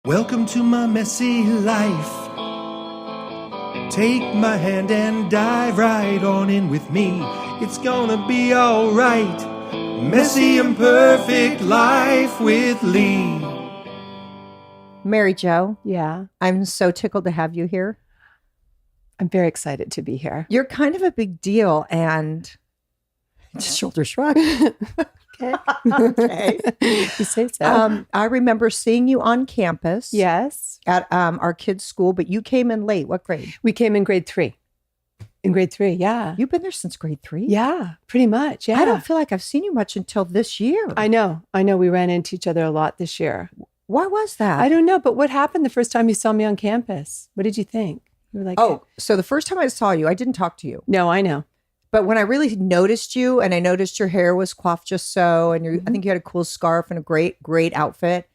Welcome to my messy life. Take my hand and dive right on in with me. It's gonna be alright. Messy imperfect life with Leigh. Mary Jo, Yeah, I'm so tickled to have you here. I'm very excited to be here. You're kind of a big deal, and just shoulder shrug. Okay. Okay. You say so. I remember seeing you on campus. Yes. At our kids' school, but you came in late. What grade? We came in grade 3. In grade 3, yeah. You've been there since grade 3? Yeah, pretty much. Yeah. I don't feel like I've seen you much until this year. I know. We ran into each other a lot this year. Why was that? I don't know, but what happened the first time you saw me on campus? What did you think? You were like, Oh, so the first time I saw you, I didn't talk to you. no, I know. But when I really noticed you, and I noticed your hair was coiffed just so, and I think you had a cool scarf and a great outfit,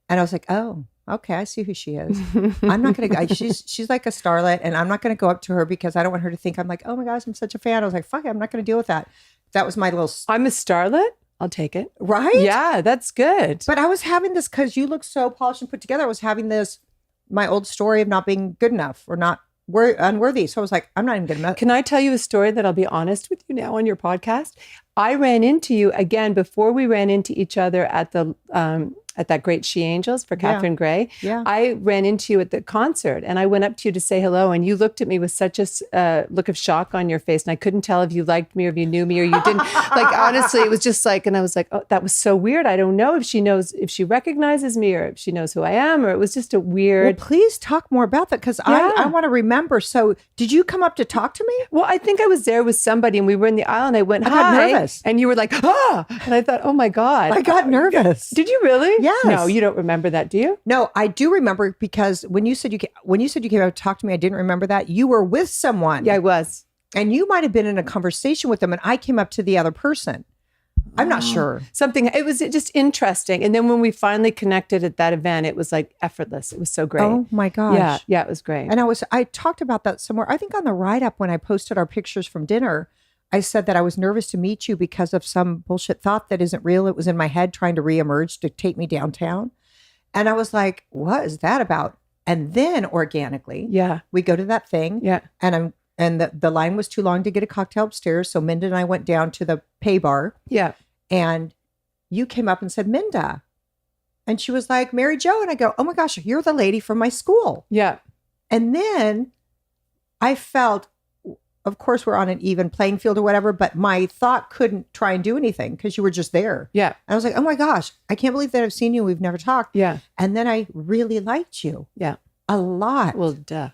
and I was like, oh, okay, I see who she is. I'm not gonna. She's like a starlet, and I'm not gonna go up to her because I don't want her to think I'm like, oh my gosh, I'm such a fan. I was like, fuck it, I'm not gonna deal with that. That was my little I'm a starlet. I'll take it. right. Yeah, that's good. But I was having this because you look so polished and put together. I was having this my old story of not being good enough or not unworthy. So I was like, I'm not even gonna. Can I tell you a story that I'll be honest with you now on your podcast? I ran into you again before we ran into each other at the at that great She Angels for Catherine Gray. Yeah. I ran into you at the concert and I went up to you to say hello, and you looked at me with such a look of shock on your face, and I couldn't tell if you liked me or if you knew me or you didn't. Like, honestly, it was just like, and I was like, oh, that was so weird. I don't know if she knows, if she recognizes me or if she knows who I am, or it was just a weird. Well, please talk more about that because I want to remember. So, did you come up to talk to me? Well, I think I was there with somebody and we were in the aisle and I went, I hi. got nervous. And you were like, ah. And I thought, oh my God. I got nervous. Did you really? Yes. No, you don't remember that, do you? No, I do remember because when you said you came out to talk to me, I didn't remember that. You were with someone. Yeah, I was. And you might have been in a conversation with them, and I came up to the other person. I'm not sure. It was just interesting. And then when we finally connected at that event, it was like effortless. It was so great. Oh my gosh. Yeah, it was great. And I talked about that somewhere. I think on the write-up when I posted our pictures from dinner, I said that I was nervous to meet you because of some bullshit thought that isn't real. It was in my head trying to reemerge to take me downtown. And I was like, what is that about? And then organically, we go to that thing. Yeah. And the line was too long to get a cocktail upstairs. So Minda and I went down to the pay bar. Yeah. And you came up and said, Minda. And she was like, Mary Jo. And I go, oh my gosh, you're the lady from my school. Yeah. And then I felt, of course, we're on an even playing field or whatever, but my thought couldn't try and do anything because you were just there. Yeah. And I was like, oh my gosh, I can't believe that I've seen you. We've never talked. Yeah. And then I really liked you. Yeah. A lot. Well, duh.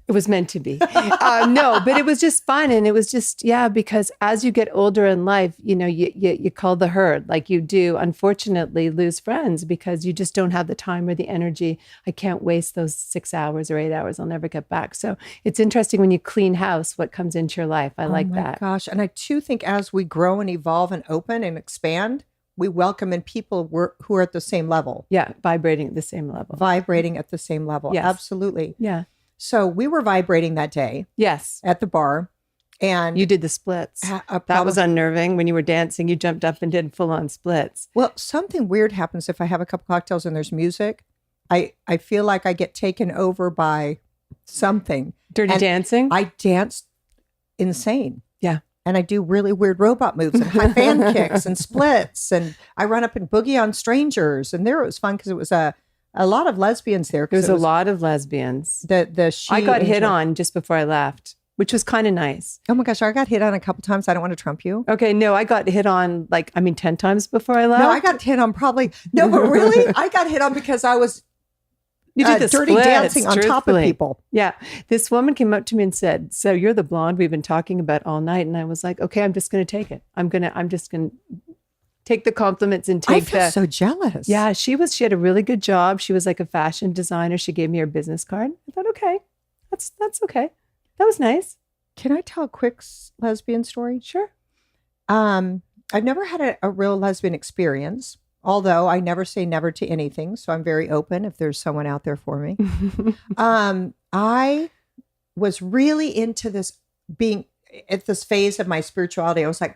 It was meant to be. No, but it was just fun. And it was just, because as you get older in life, you call the herd like you do, unfortunately, lose friends because you just don't have the time or the energy. I can't waste those 6 hours or 8 hours. I'll never get back. So it's interesting when you clean house, what comes into your life. I like that. Oh my gosh. And I too think as we grow and evolve and open and expand, we welcome in people who are at the same level. Yeah. Vibrating at the same level. Yes. Absolutely. Yeah. So we were vibrating that day. Yes. At the bar. And you did the splits. That was unnerving when you were dancing. You jumped up and did full on splits. Well, something weird happens if I have a couple cocktails and there's music. I feel like I get taken over by something. Dirty dancing? I danced insane. Yeah. And I do really weird robot moves and high fan kicks and splits. And I run up and boogie on strangers. And there it was fun because it was a lot of lesbians there. There was a lot of lesbians. I got hit on just before I left, which was kind of nice. Oh my gosh, I got hit on a couple times. I don't want to trump you. Okay, no, I got hit on 10 times before I left. No, I got hit on but really, I got hit on because I was you did the dirty splits, dancing on top of people. Yeah. This woman came up to me and said, so you're the blonde we've been talking about all night. And I was like, okay, I'm just going to take it. I'm just going to take the compliments and take I feel so jealous. Yeah, she had a really good job. She was like a fashion designer. She gave me her business card. I thought, okay, that's okay. That was nice. Can I tell a quick lesbian story? Sure. I've never had a real lesbian experience, although I never say never to anything. So I'm very open if there's someone out there for me. I was really into this being at this phase of my spirituality. I was like,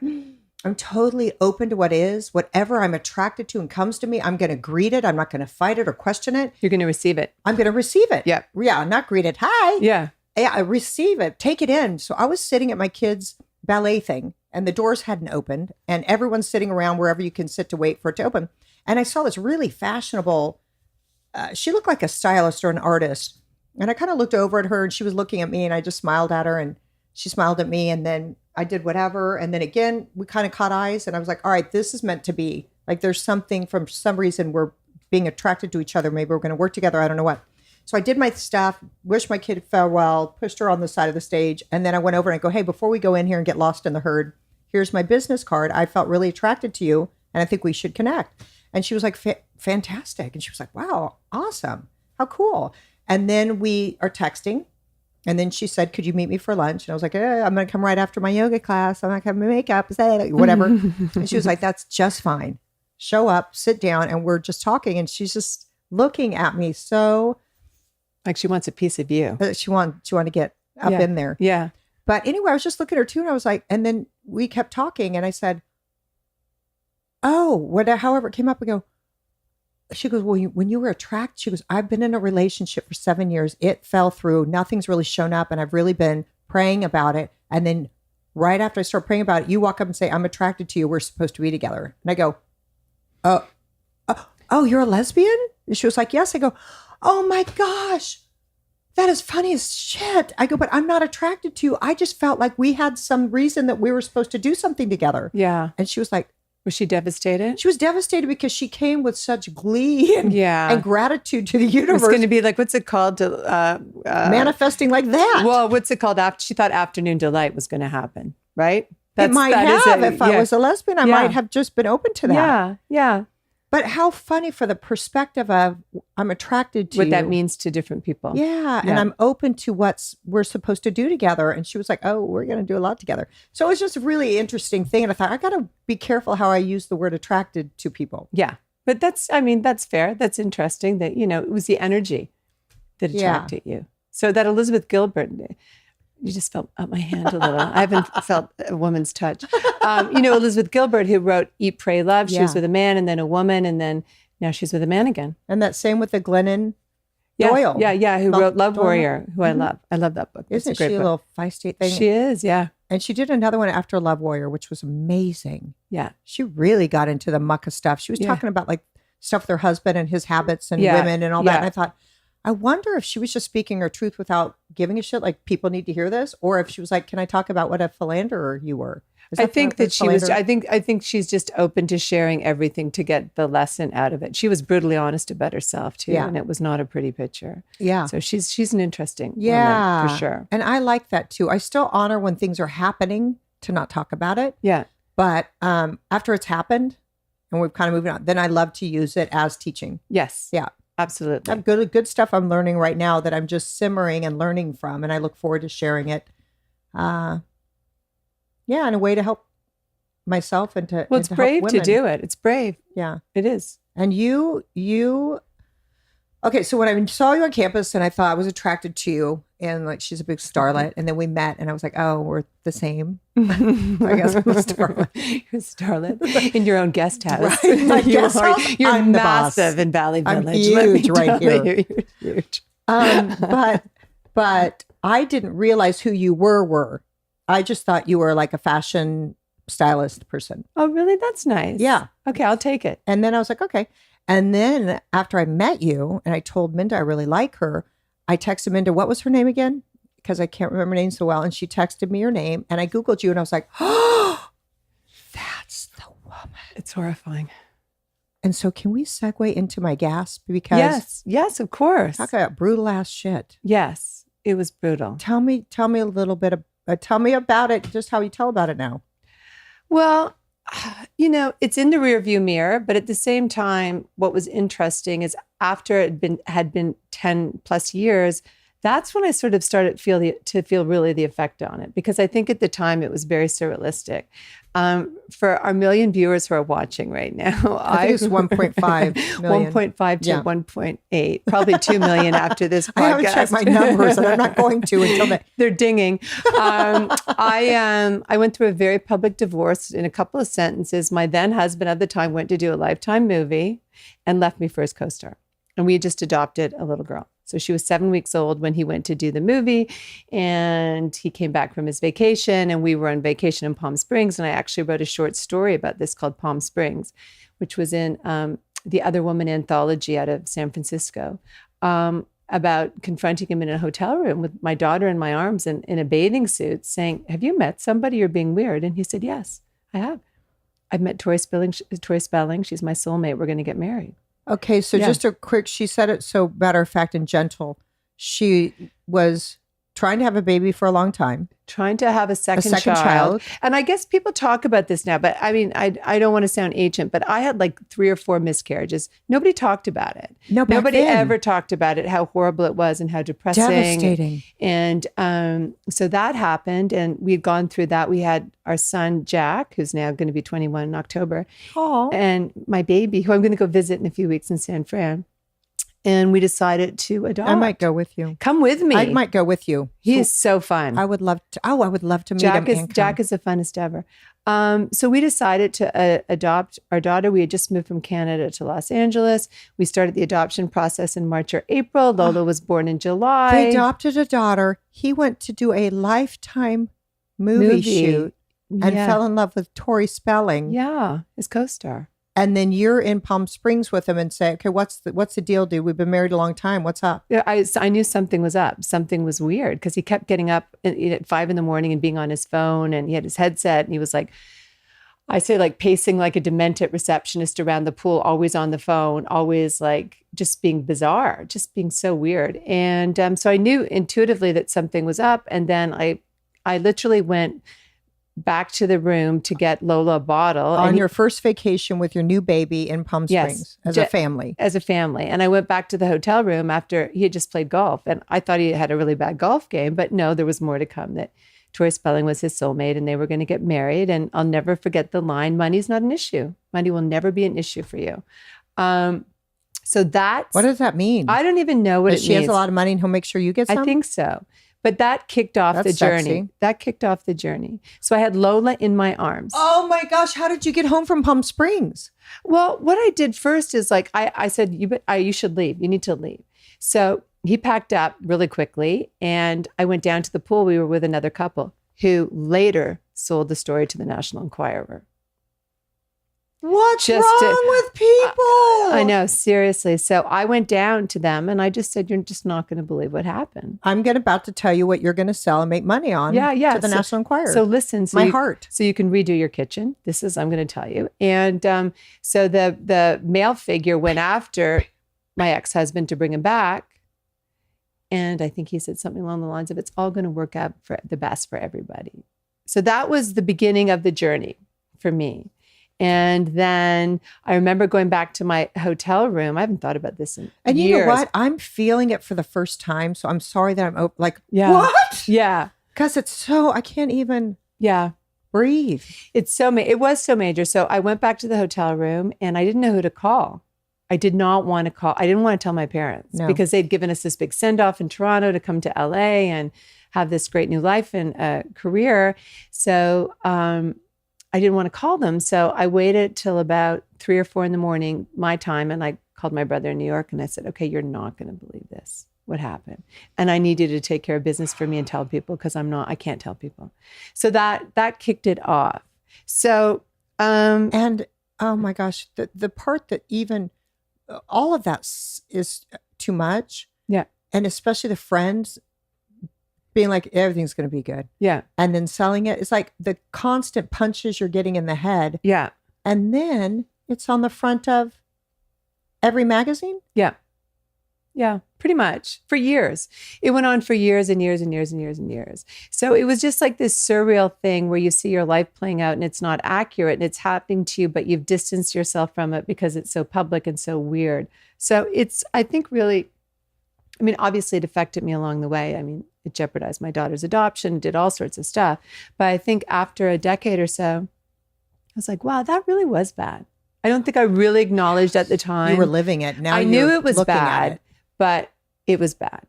I'm totally open to what is, whatever I'm attracted to and comes to me, I'm going to greet it. I'm not going to fight it or question it. You're going to receive it. I'm going to receive it. Yeah. Yeah. Not greet it. Hi. Yeah. Yeah. I receive it. Take it in. So I was sitting at my kids' ballet thing and the doors hadn't opened and everyone's sitting around wherever you can sit to wait for it to open. And I saw this really fashionable, she looked like a stylist or an artist. And I kind of looked over at her and she was looking at me and I just smiled at her and she smiled at me and then I did whatever. And then again, we kind of caught eyes and I was like, all right, this is meant to be. Like there's something for some reason we're being attracted to each other. Maybe we're going to work together. I don't know what. So I did my stuff, wished my kid farewell, pushed her on the side of the stage. And then I went over and I go, hey, before we go in here and get lost in the herd, here's my business card. I felt really attracted to you and I think we should connect. And she was like, fantastic. And she was like, wow, awesome. How cool. And then we are texting. And then she said, could you meet me for lunch? And I was like, I'm going to come right after my yoga class. I'm not going to make makeup, whatever. And she was like, that's just fine. Show up, sit down, and we're just talking. And she's just looking at me so... Like she wants a piece of you. She wanted to get up in there. Yeah. But anyway, I was just looking at her too. And I was like, and then we kept talking. And I said, oh, however it came up, we go, she goes, well, when you were attracted, she goes, I've been in a relationship for 7 years. It fell through. Nothing's really shown up. And I've really been praying about it. And then right after I start praying about it, you walk up and say, I'm attracted to you. We're supposed to be together. And I go, oh, you're a lesbian? And she was like, yes. I go, oh my gosh, that is funny as shit. I go, but I'm not attracted to you. I just felt like we had some reason that we were supposed to do something together. Yeah. And she was like, was she devastated? She was devastated because she came with such glee and gratitude to the universe. It's going to be like, what's it called? Manifesting like that. Well, what's it called? She thought afternoon delight was going to happen, right? It might have. If I was a lesbian, I might have just been open to that. Yeah, yeah. But how funny for the perspective of I'm attracted to what that means to different people. Yeah. And I'm open to what we're supposed to do together. And she was like, oh, we're going to do a lot together. So it was just a really interesting thing. And I thought, I got to be careful how I use the word attracted to people. Yeah. But that's fair. That's interesting that, it was the energy that attracted you. So that Elizabeth Gilbert, you just felt up my hand a little. I haven't felt a woman's touch. Elizabeth Gilbert, who wrote Eat, Pray, Love. She was with a man and then a woman, and then now she's with a man again. And that same with the Glennon Doyle. Yeah, who wrote Love Warrior, who I love. I love that book. Isn't she a little feisty thing? She is, yeah. And she did another one after Love Warrior, which was amazing. Yeah. She really got into the muck of stuff. She was talking about like stuff with her husband and his habits and women and all that. And I thought, I wonder if she was just speaking her truth without giving a shit, like people need to hear this, or if she was like, can I talk about what a philanderer you were? I think that she was, I think she's just open to sharing everything to get the lesson out of it. She was brutally honest about herself too. And it was not a pretty picture. Yeah. So she's an interesting woman for sure. And I like that too. I still honor when things are happening to not talk about it. Yeah. But after it's happened and we've kind of moved on, then I love to use it as teaching. Yes. Yeah. Absolutely. I have good stuff I'm learning right now that I'm just simmering and learning from. And I look forward to sharing it. In a way to help myself and to it's brave to do it. It's brave. Yeah, it is. And you okay. So when I saw you on campus and I thought I was attracted to you and like, she's a big starlet. And then we met and I was like, oh, we're the same. I guess I'm a starlet. You're a starlet in your own guest house. Right? My guest house? You're I'm massive in Valley Village. I'm huge right here. You're huge. But I didn't realize who you were. I just thought you were like a fashion stylist person. Oh, really? That's nice. Yeah. Okay, I'll take it. And then I was like, okay. And then after I met you and I told Minda I really like her, I texted Minda, what was her name again? Because I can't remember names so well. And she texted me her name and I Googled you and I was like, oh, that's the woman. It's horrifying. And so can we segue into my gasp? Because yes, of course. Talk about brutal ass shit. Yes, it was brutal. Tell me a little bit tell me about it, just how you tell about it now. Well, it's in the rearview mirror, but at the same time, what was interesting is after it had been 10 plus years, That's when I sort of started to feel really the effect on it, because I think at the time it was very surrealistic. For our million viewers who are watching right now, I think it's 1.5 million. 1.5 to 1.8, probably 2 million after this podcast. I haven't checked my numbers, and I'm not going to until they're dinging. I went through a very public divorce in a couple of sentences. My then husband at the time went to do a Lifetime movie and left me for his co-star. And we had just adopted a little girl. So she was 7 weeks old when he went to do the movie, and he came back from his vacation, and we were on vacation in Palm Springs. And I actually wrote a short story about this called Palm Springs, which was in the Other Woman anthology out of San Francisco, about confronting him in a hotel room with my daughter in my arms and in a bathing suit saying, "Have you met somebody? You're being weird." And he said, "Yes, I have. I've met Tori Spelling. She's my soulmate. We're going to get married." Okay, so just a quick, she said it so matter of fact and gentle. She was trying to have a baby for a long time. Trying to have a second child. And I guess people talk about this now, but I mean, I don't want to sound ancient, but I had like 3 or 4 miscarriages. Nobody talked about it. Nobody ever talked about it, how horrible it was and how depressing. Devastating. And so that happened, and we'd gone through that. We had our son, Jack, who's now going to be 21 in October. Oh. And my baby, who I'm going to go visit in a few weeks in San Fran. And we decided to adopt. I might go with you. Come with me. I might go with you. He is so fun. I would love to. Oh, I would love to meet him. Jack is the funnest ever. So we decided to adopt our daughter. We had just moved from Canada to Los Angeles. We started the adoption process in March or April. Lola was born in July. They adopted a daughter. He went to do a Lifetime movie shoot and fell in love with Tori Spelling. Yeah, his co-star. And then you're in Palm Springs with him and say, "Okay, what's the deal, dude? We've been married a long time. What's up?" Yeah, I knew something was up. Something was weird, because he kept getting up at 5 a.m. and being on his phone, and he had his headset, and he was like, I say, like pacing like a demented receptionist around the pool, always on the phone, always like just being bizarre, just being so weird. And so I knew intuitively that something was up. And then I literally went back to the room to get Lola a bottle. On your first vacation with your new baby in Palm Springs as a family. As a family. And I went back to the hotel room after he had just played golf. And I thought he had a really bad golf game, but no, there was more to come, that Tori Spelling was his soulmate and they were going to get married. And I'll never forget the line, "Money's not an issue. Money will never be an issue for you." So that's... What does that mean? I don't even know what it means. She has a lot of money and he'll make sure you get some? I think so. But that kicked off the journey. Sexy. That kicked off the journey. So I had Lola in my arms. Oh my gosh. How did you get home from Palm Springs? Well, what I did first is like, I said, you should leave. You need to leave. So he packed up really quickly and I went down to the pool. We were with another couple who later sold the story to the National Enquirer. What's wrong with people? I know, seriously. So I went down to them and I just said, "You're just not going to believe what happened. I'm about to tell you what you're going to sell and make money on to the National Enquirer." So listen. My heart. So you can redo your kitchen. This is, I'm going to tell you. And so the male figure went after my ex-husband to bring him back. And I think he said something along the lines of, "It's all going to work out for the best for everybody." So that was the beginning of the journey for me. And then I remember going back to my hotel room. I haven't thought about this in years. And you know what? I'm feeling it for the first time. So I'm sorry that I'm like, yeah. What? Yeah. Because it's so, I can't even breathe. It was so major. So I went back to the hotel room and I didn't know who to call. I did not want to call. I didn't want to tell my parents because they'd given us this big send-off in Toronto to come to LA and have this great new life and career. So, I didn't want to call them. So I waited till about 3 or 4 in the morning, my time. And I called my brother in New York and I said, "Okay, you're not going to believe this. What happened? And I need you to take care of business for me and tell people, because I can't tell people." So that kicked it off. So, and oh my gosh, the part that even all of that is too much. Yeah. And especially the friends being like, everything's going to be good. Yeah. And then selling it. It's like the constant punches you're getting in the head. Yeah. And then it's on the front of every magazine. Yeah. Yeah, pretty much for years. It went on for years and years and years and years and years. So it was just like this surreal thing where you see your life playing out and it's not accurate and it's happening to you, but you've distanced yourself from it because it's so public and so weird. So it's, I think, really I mean, obviously it affected me along the way. I mean, it jeopardized my daughter's adoption, did all sorts of stuff. But I think after a decade or so, I was like, wow, that really was bad. I don't think I really acknowledged at the time. You were living it. Now I knew you're it was looking at bad, it. but it was bad.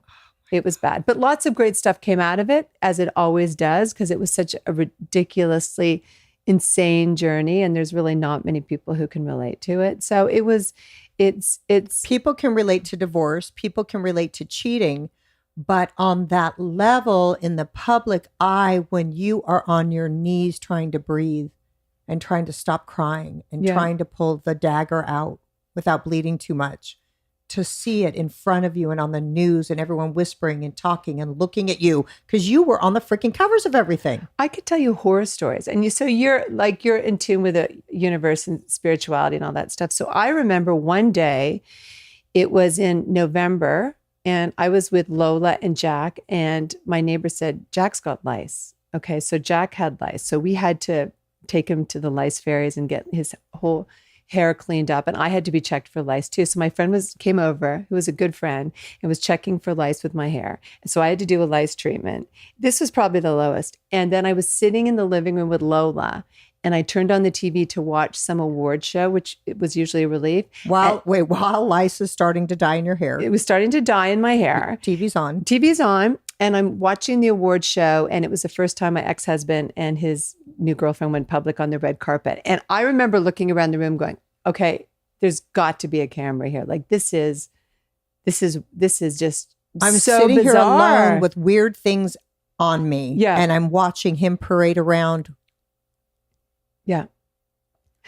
It was bad. But lots of great stuff came out of it, as it always does, because it was such a ridiculously insane journey. And there's really not many people who can relate to it. So it's People can relate to divorce. People can relate to cheating. But on that level in the public eye, when you are on your knees trying to breathe and trying to stop crying and trying to pull the dagger out without bleeding too much, to see it in front of you and on the news and everyone whispering and talking and looking at you because you were on the freaking covers of everything. I could tell you horror stories. And you're in tune with the universe and spirituality and all that stuff. So I remember one day, it was in November, and I was with Lola and Jack, and my neighbor said, Jack's got lice. Okay, so Jack had lice. So we had to take him to the lice fairies and get his whole hair cleaned up. And I had to be checked for lice too. So my friend came over, who was a good friend, and was checking for lice with my hair. And so I had to do a lice treatment. This was probably the lowest. And then I was sitting in the living room with Lola, and I turned on the TV to watch some award show, which it was usually a relief. While lice is starting to die in your hair. It was starting to die in my hair. TV's on. TV's on. And I'm watching the award show, and it was the first time my ex-husband and his new girlfriend went public on the red carpet. And I remember looking around the room going, okay, there's got to be a camera here. Like this is just I'm so sitting bizarre. here alone with weird things on me. Yeah. And I'm watching him parade around. Yeah.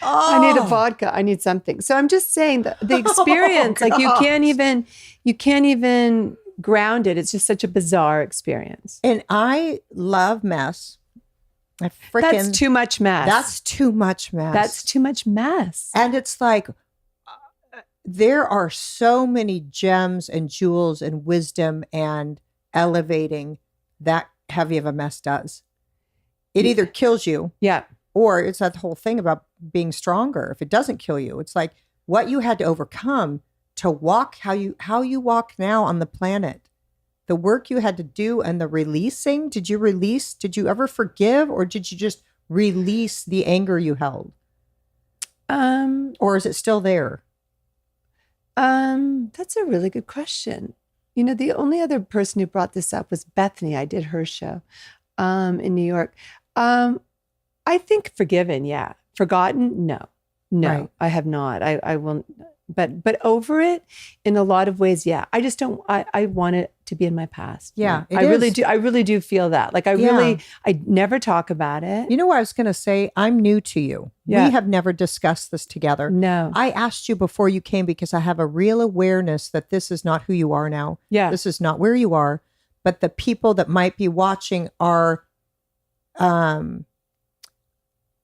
Oh. I need a vodka. I need something. So I'm just saying that the experience, like you can't even ground it. It's just such a bizarre experience. And I love mess. That's too much mess. That's too much mess. That's too much mess. And it's like, there are so many gems and jewels and wisdom and elevating that heavy of a mess does. It either kills you. Yeah. Or it's that whole thing about being stronger. If it doesn't kill you, it's like what you had to overcome to walk how you walk now on the planet. The work you had to do and the releasing. Did you ever forgive, or did you just release the anger you held? Or is it still there? That's a really good question. You know, the only other person who brought this up was Bethany. I did her show in New York. I think forgiven, yeah. Forgotten, no. Right. I have not. I will, but over it in a lot of ways, yeah. I just don't. I want it to be in my past. Yeah, really do. I really do feel that. Like I never talk about it. You know what I was going to say? I'm new to you. Yeah. We have never discussed this together. No. I asked you before you came because I have a real awareness that this is not who you are now. Yeah. This is not where you are, but the people that might be watching are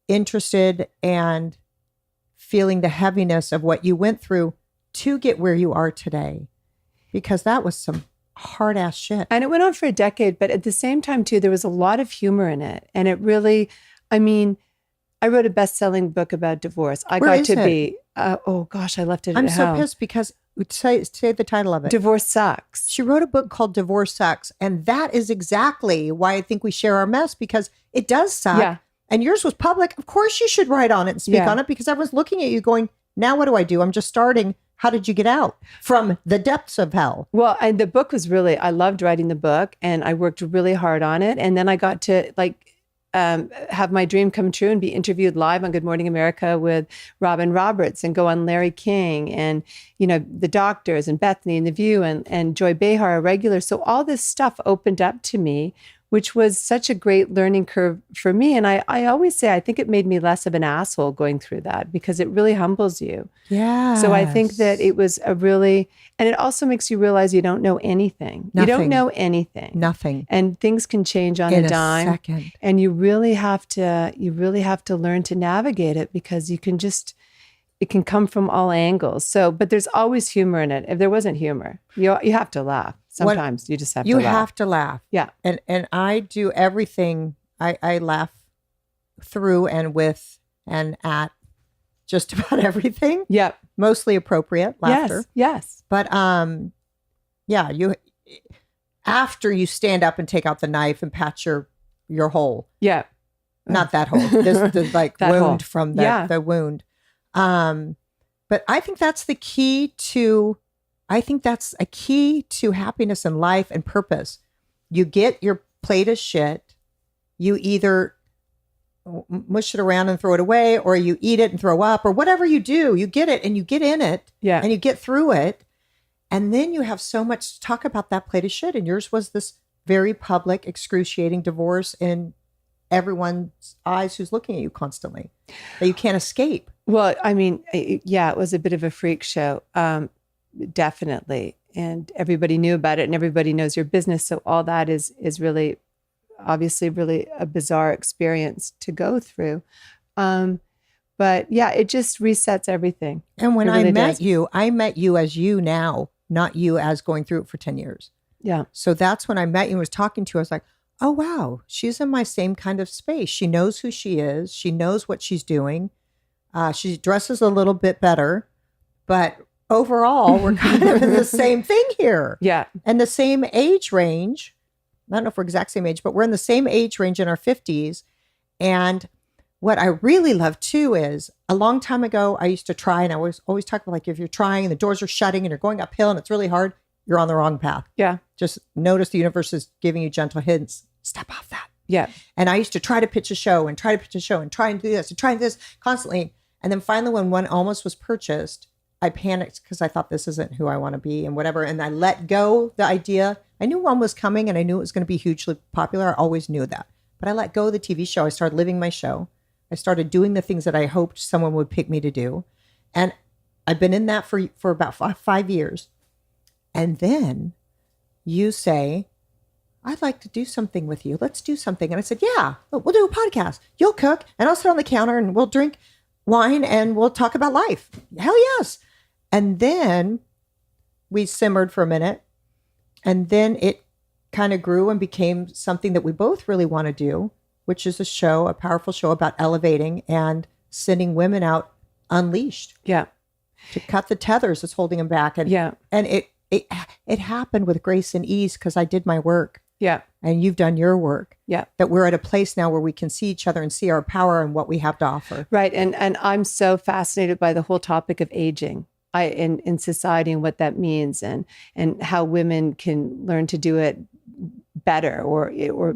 interested and feeling the heaviness of what you went through to get where you are today, because that was some hard ass shit. And it went on for a decade, but at the same time too, there was a lot of humor in it. And it really, I mean, I wrote a best-selling book about divorce. I left it at home. I'm so pissed because say the title of it. Divorce Sucks. She wrote a book called Divorce Sucks. And that is exactly why I think we share our mess, because it does suck. Yeah. And yours was public. Of course you should write on it and speak on it, because everyone's looking at you going, now what do I do? I'm just starting. How did you get out from the depths of hell? Well, and the book was really, I loved writing the book, and I worked really hard on it. And then I got to have my dream come true and be interviewed live on Good Morning America with Robin Roberts, and go on Larry King and, you know, the doctors and Bethany and The View and Joy Behar, a regular. So all this stuff opened up to me, which was such a great learning curve for me. And I always say, I think it made me less of an asshole going through that, because it really humbles you. Yeah. So I think that it was and it also makes you realize you don't know anything. Nothing. You don't know anything. Nothing. And things can change on in a dime. Second. And you really have to learn to navigate it, because it can come from all angles. So, but there's always humor in it. If there wasn't humor, you have to laugh. Sometimes you just have to laugh. You have to laugh. Yeah. And I do everything. I laugh through and with and at just about everything. Yeah. Mostly appropriate laughter. Yes. But yeah, after you stand up and take out the knife and patch your hole. Yeah. Not that hole. The like That wound hole. from Yeah. the wound. But I think that's the key to, I think that's a key to happiness in life and purpose. You get your plate of shit, you either mush it around and throw it away, or you eat it and throw up, or whatever you do, you get it and you get in it Yeah. and you get through it. And then you have so much to talk about that plate of shit. And yours was this very public, excruciating divorce in everyone's eyes who's looking at you constantly that you can't escape. Well, I mean, yeah, it was a bit of a freak show. Definitely. And everybody knew about it and everybody knows your business. So all that is really, obviously really a bizarre experience to go through. But yeah, it just resets everything. And when It really I met does. you, I met you as you now, not you as going through it for 10 years. Yeah. So that's when I met you and was talking to you. I was like, oh, wow, she's in my same kind of space. She knows who she is. She knows what she's doing. She dresses a little bit better, but overall, we're kind of in the same thing here. Yeah. And the same age range. I don't know if we're exact same age, but we're in the same age range in our 50s. And what I really love too is a long time ago, I used to try, and I always talk about like, if you're trying and the doors are shutting and you're going uphill and it's really hard, you're on the wrong path. Yeah. Just notice the universe is giving you gentle hints. Step off that. Yeah. And I used to try to pitch a show and try to pitch a show and try and do this and try and do this constantly. And then finally, when one almost was purchased, I panicked because I thought this isn't who I want to be and whatever. And I let go the idea. I knew one was coming and I knew it was going to be hugely popular. I always knew that. But I let go of the TV show. I started living my show. I started doing the things that I hoped someone would pick me to do. And I've been in that for about 5 years. And then you say, I'd like to do something with you. Let's do something. And I said, yeah, we'll do a podcast. You'll cook and I'll sit on the counter and we'll drink wine and we'll talk about life. Hell yes. And then we simmered for a minute. And then it kind of grew and became something that we both really want to do, which is a powerful show about elevating and sending women out unleashed. Yeah. To cut the tethers that's holding them back. And Yeah. and it happened with grace and ease because I did my work. Yeah. And you've done your work. Yeah. That we're at a place now where we can see each other and see our power and what we have to offer. Right. And I'm so fascinated by the whole topic of aging in society and what that means and how women can learn to do it better or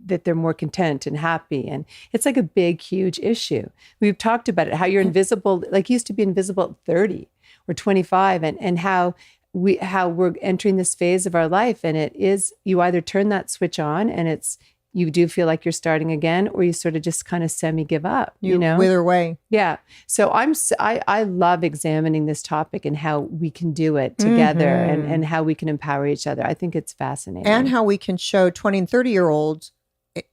that they're more content and happy. And it's like a big, huge issue. We've talked about it, how you're invisible, like you used to be invisible at 30 or 25 and how we're entering this phase of our life. And it is, you either turn that switch on and you do feel like you're starting again, or you sort of just kind of semi give up, you know? Wither away. Yeah. So I love examining this topic and how we can do it together and how we can empower each other. I think it's fascinating. And how we can show 20 and 30-year-olds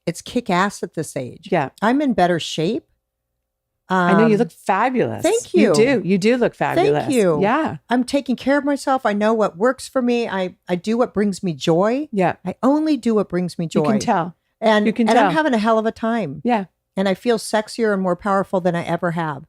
it's kick ass at this age. Yeah. I'm in better shape. I know you look fabulous. Thank you. You do look fabulous. Thank you. Yeah. I'm taking care of myself. I know what works for me. I do what brings me joy. Yeah. I only do what brings me joy. You can tell. And, You can and tell. I'm having a hell of a time. Yeah. And I feel sexier and more powerful than I ever have.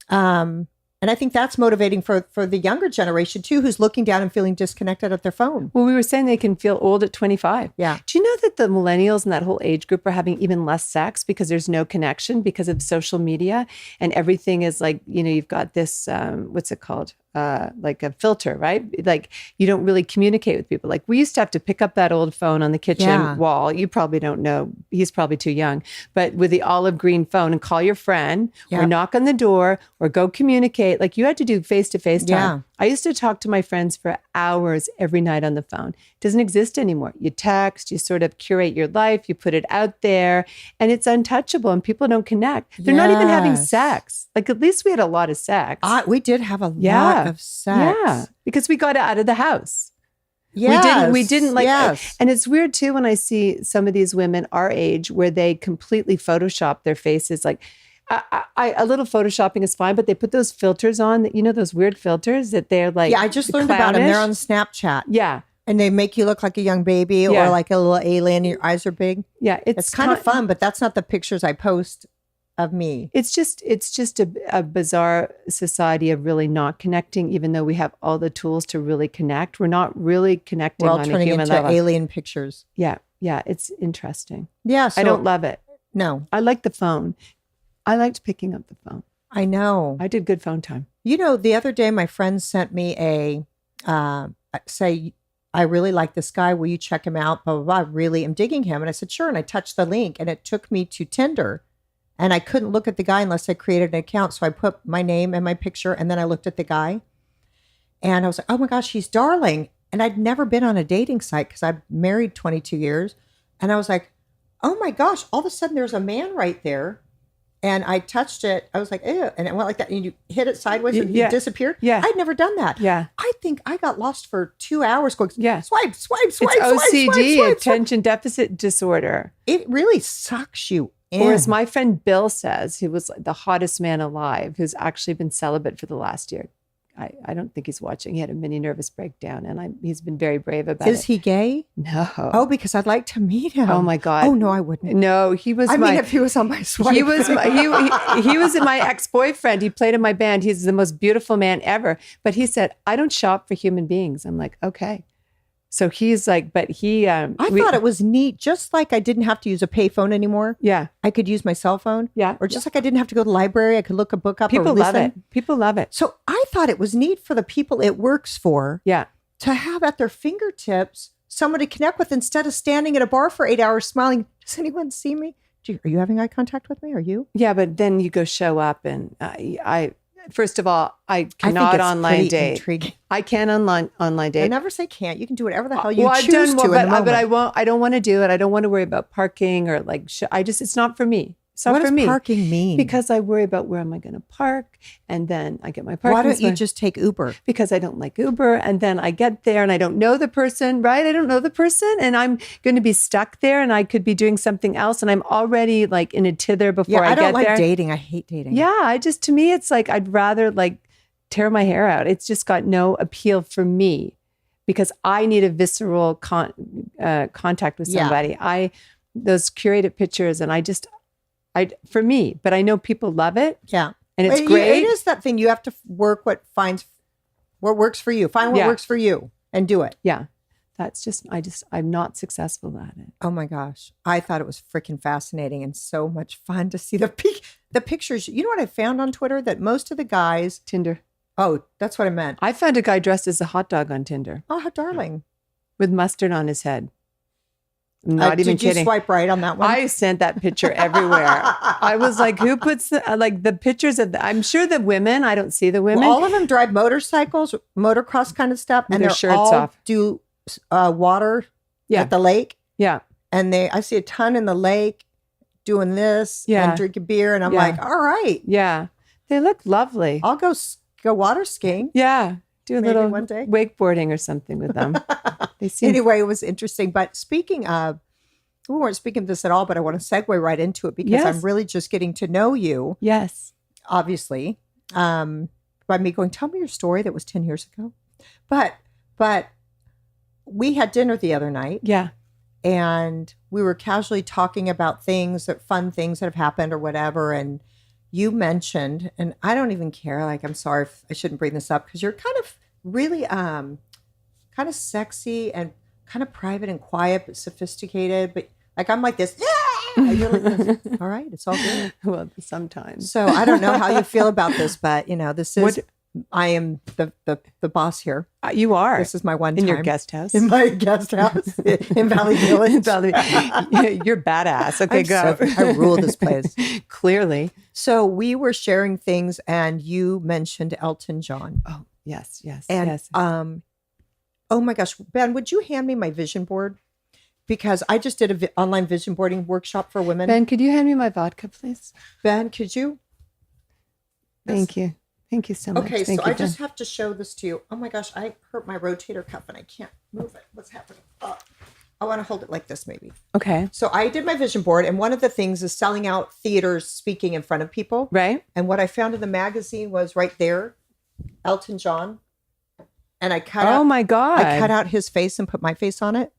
And I think that's motivating for the younger generation too, who's looking down and feeling disconnected at their phone. Well, we were saying they can feel old at 25. Yeah. Do you know that the millennials and that whole age group are having even less sex because there's no connection because of social media and everything is like, you've got this, what's it called? Like a filter, right? Like you don't really communicate with people. Like we used to have to pick up that old phone on the kitchen wall. You probably don't know. He's probably too young, but with the olive green phone and call your friend or knock on the door or go communicate. Like you had to do face-to-face time. Yeah. I used to talk to my friends for hours every night on the phone. It doesn't exist anymore. You text, you sort of curate your life, you put it out there and it's untouchable and people don't connect. They're not even having sex. Like at least we had a lot of sex. We did have a lot of sex. Yeah, because we got out of the house. Yes. We didn't like, yes. and it's weird too when I see some of these women our age where they completely Photoshop their faces. Like a little Photoshopping is fine, but they put those filters on that, those weird filters that they're like, Yeah, I just learned about them. They're on Snapchat. Yeah. And they make you look like a young baby or like a little alien. Your eyes are big. Yeah. It's kind of fun, but that's not the pictures I post of me. It's just a bizarre society of really not connecting, even though we have all the tools to really connect. We're not really connecting We're all on a turning human into level. alien pictures. Yeah. It's interesting. Yeah. So, I don't love it. No, I like the phone. I liked picking up the phone. I know. I did good phone time. You know, the other day, my friend sent me say, I really like this guy. Will you check him out? Blah, blah, blah. I really am digging him. And I said, sure. And I touched the link and it took me to Tinder. And I couldn't look at the guy unless I created an account. So I put my name and my picture and then I looked at the guy. And I was like, oh my gosh, he's darling. And I'd never been on a dating site because I've married 22 years. And I was like, oh my gosh, all of a sudden there's a man right there. And I touched it. I was like, ew. And it went like that. And you hit it sideways and it disappeared. Yeah. I'd never done that. Yeah. I think I got lost for 2 hours going, Yeah. swipe, It's OCD, attention deficit disorder. It really sucks you in. Or as my friend Bill says, who was the hottest man alive, who's actually been celibate for the last year. I don't think he's watching. He had a mini nervous breakdown and he's been very brave about it. Is he gay? No. Oh, because I'd like to meet him. Oh my God. Oh no, I wouldn't. No, he was I mean, if he was on my swipe. He was my ex-boyfriend. He played in my band. He's the most beautiful man ever. But he said, I don't shop for human beings. I'm like, okay. So he's like, but he... I thought it was neat. Just like I didn't have to use a payphone anymore. Yeah. I could use my cell phone. Yeah. Or just like I didn't have to go to the library. I could look a book up or People listen. love it. People love it. So I thought it was neat for the people it works for. Yeah. To have at their fingertips someone to connect with instead of standing at a bar for 8 hours smiling. Does anyone see me? Are you having eye contact with me? Are you? Yeah, but then you go show up and I first of all, I cannot online date. Intriguing. I can't online date. I never say can't. You can do whatever the hell you I've choose done to more, in the moment. but I won't. I don't want to do it. I don't want to worry about parking or like. It's not for me. It's not what for does me. parking mean? Because I worry about where am I going to park, and then I get my parking. Why don't you spot. just take Uber? Because I don't like Uber, and then I get there and I don't know the person. Right? I don't know the person, and I'm going to be stuck there, and I could be doing something else, and I'm already like in a tither before I get there. I don't like dating. I hate dating. Yeah, to me, it's like I'd rather like tear my hair out. It's just got no appeal for me because I need a visceral contact with somebody. Those curated pictures, and for me, but I know people love it. Yeah. And it's great. It is that thing. You have to work what works for you. Find what works for you and do it. Yeah. That's just, I'm not successful at it. Oh my gosh. I thought it was freaking fascinating and so much fun to see the pictures. You know what I found on Twitter? That most of the guys. Tinder. Oh, that's what I meant. I found a guy dressed as a hot dog on Tinder. Oh, how darling. With mustard on his head. I'm not even kidding. Did you swipe right on that one? I sent that picture everywhere. I was like, who puts the pictures of I'm sure the women, I don't see the women. Well, all of them drive motorcycles, motocross kind of stuff. With and their they're shirts all off. do water at the lake. Yeah. And I see a ton in the lake doing this and drinking beer. And I'm like, all right. Yeah. They look lovely. I'll go water skiing. Yeah. Do a little one day. wakeboarding or something with them. They seem Anyway, it was interesting. But speaking of, we weren't speaking of this at all, but I want to segue right into it because I'm really just getting to know you. Yes. Obviously. By me going, tell me your story that was 10 years ago. But we had dinner the other night. Yeah. And we were casually talking about fun things that have happened or whatever. And you mentioned, and I don't even care, like, I'm sorry if I shouldn't bring this up because you're kind of really kind of sexy and kind of private and quiet, but sophisticated. But like, I'm like this, yeah! And you're like this. All right, it's all good. Well, sometimes. So I don't know how you feel about this, but this is, I am the boss here. You are. This is my one in time. your guest house. In my guest house in Valley Village. You're badass. Okay, go. I rule this place. Clearly. So we were sharing things and you mentioned Elton John. Oh, yes. And, yes. Oh my gosh, Ben, would you hand me my vision board? Because I just did an online vision boarding workshop for women. Ben, could you hand me my vodka, please? Ben, could you? Thank you. Thank you so much. Okay, Thank so you, I just have to show this to you. Oh my gosh, I hurt my rotator cuff and I can't move it. What's happening? I want to hold it like this maybe. Okay. So I did my vision board and one of the things is selling out theaters, speaking in front of people. Right. And what I found in the magazine was right there, Elton John. And I cut out. Oh my God. I cut out his face and put my face on it.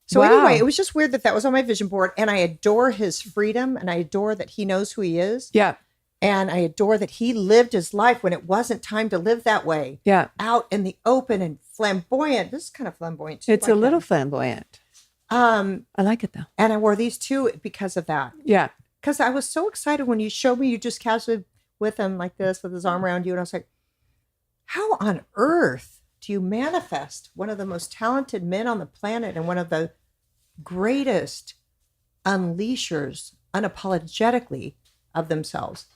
So Wow. anyway, it was just weird that that was on my vision board, and I adore his freedom, and I adore that he knows who he is. Yeah. And I adore that he lived his life when it wasn't time to live that way. Yeah. Out in the open and flamboyant. This is kind of flamboyant too. It's a little flamboyant. I like it though. And I wore these too because of that. Yeah. Because I was so excited when you showed me you just casually with him like this with his arm around you. And I was like, how on earth do you manifest one of the most talented men on the planet and one of the greatest unleashers unapologetically of themselves?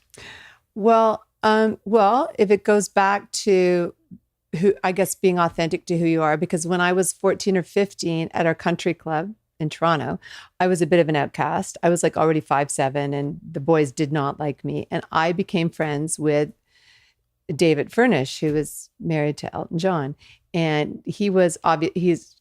Well, if it goes back to who, I guess, being authentic to who you are, because when I was 14 or 15 at our country club in Toronto, I was a bit of an outcast. I was like already 5'7", and the boys did not like me. And I became friends with David Furnish, who was married to Elton John. And he's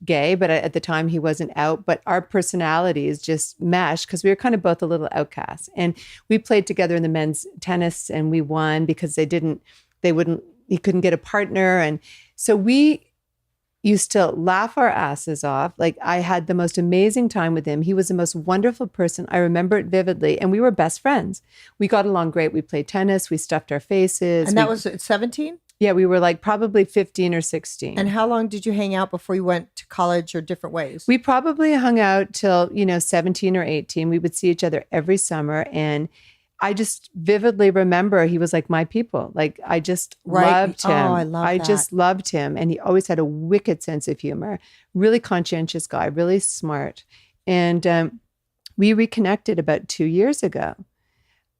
gay, but at the time he wasn't out, but our personalities just meshed because we were kind of both a little outcasts. And we played together in the men's tennis and we won because he couldn't get a partner. And so we used to laugh our asses off. Like, I had the most amazing time with him. He was the most wonderful person. I remember it vividly. And we were best friends. We got along great. We played tennis. We stuffed our faces. And that was at 17? Yeah, we were like probably 15 or 16. And how long did you hang out before you went to college or different ways? We probably hung out till, 17 or 18. We would see each other every summer. And I just vividly remember he was like my people. Like, I just loved him. Oh, I love that. just loved him. And he always had a wicked sense of humor. Really conscientious guy, really smart. And we reconnected about 2 years ago.